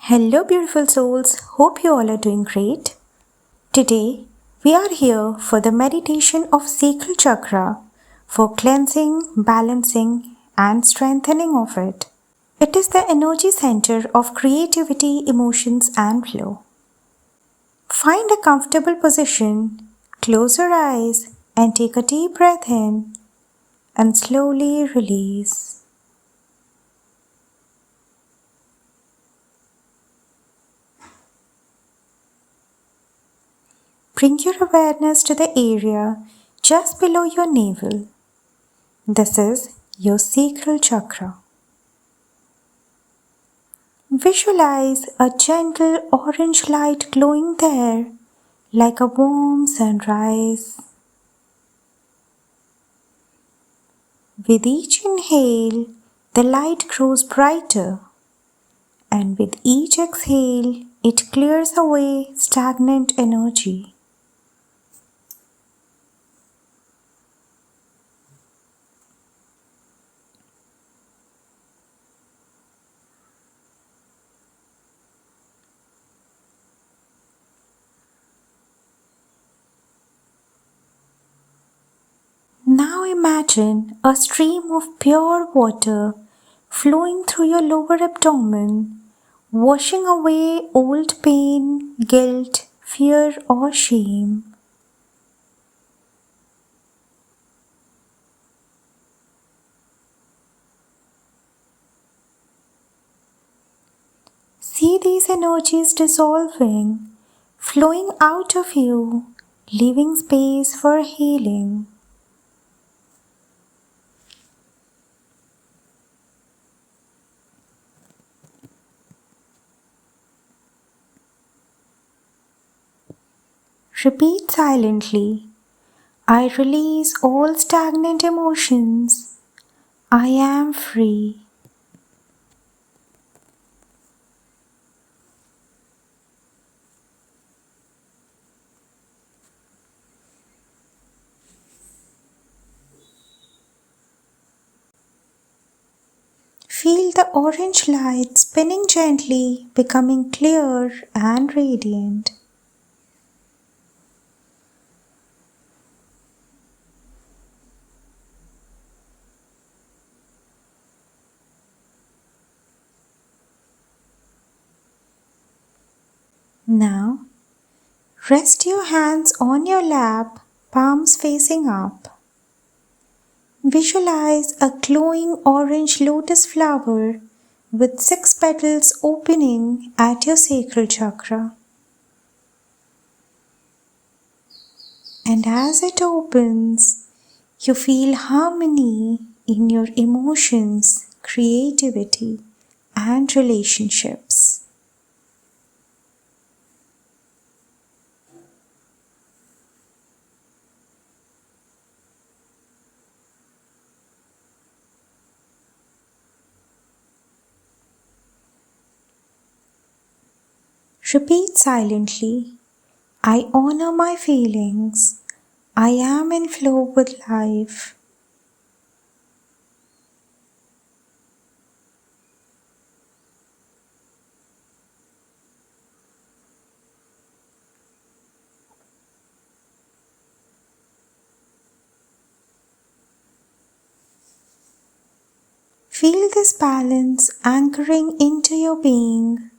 Hello, beautiful souls. Hope you all are doing great. Today, we are here for the meditation of Sacral Chakra for cleansing, balancing, and strengthening of it. It is the energy center of creativity, emotions, and flow. Find a comfortable position, close your eyes, and take a deep breath in and slowly release. Bring your awareness to the area just below your navel. This is your sacral chakra. Visualize a gentle orange light glowing there like a warm sunrise. With each inhale, the light grows brighter, and with each exhale, it clears away stagnant energy. Now imagine a stream of pure water flowing through your lower abdomen, washing away old pain, guilt, fear, or shame. See these energies dissolving, flowing out of you, leaving space for healing. Repeat silently. I release all stagnant emotions. I am free. Feel the orange light spinning gently, becoming clear and radiant. Now, rest your hands on your lap, palms facing up. Visualize a glowing orange lotus flower with 6 petals opening at your sacral chakra. And as it opens, you feel harmony in your emotions, creativity, and relationships. Repeat silently. I honor my feelings. I am in flow with life. Feel this balance anchoring into your being.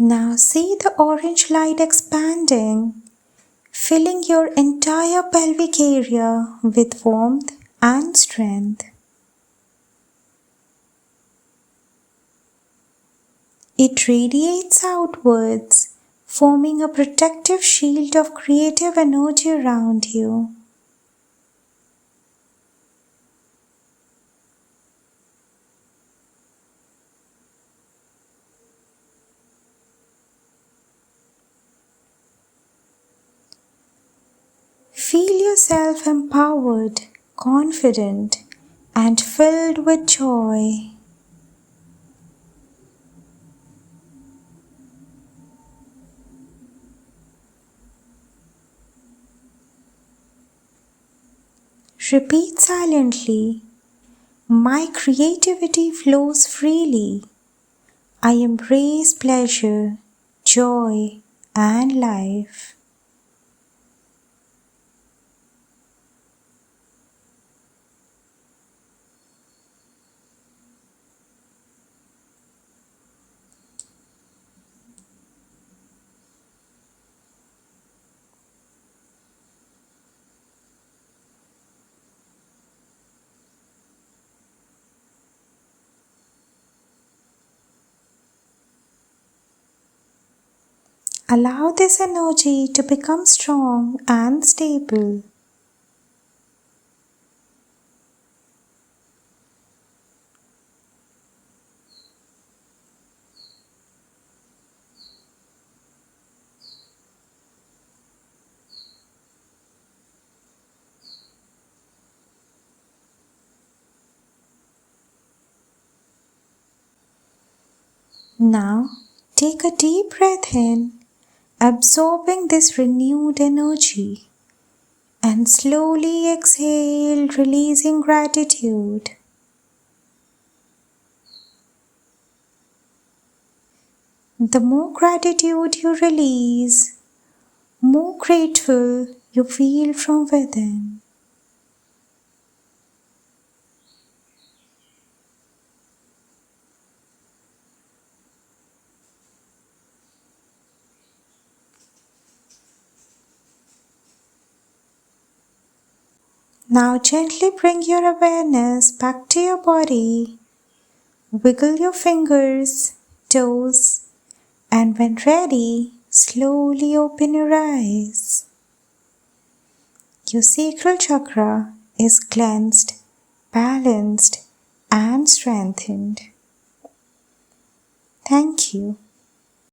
Now see the orange light expanding, filling your entire pelvic area with warmth and strength. It radiates outwards, forming a protective shield of creative energy around you. Feel yourself empowered, confident, and filled with joy. Repeat silently, my creativity flows freely. I embrace pleasure, joy, and life. Allow this energy to become strong and stable. Now, take a deep breath in, absorbing this renewed energy, and slowly exhale, releasing gratitude. The more gratitude you release, more grateful you feel from within. Now gently bring your awareness back to your body. Wiggle your fingers, toes, and when ready, slowly open your eyes. Your sacral chakra is cleansed, balanced, and strengthened. Thank you.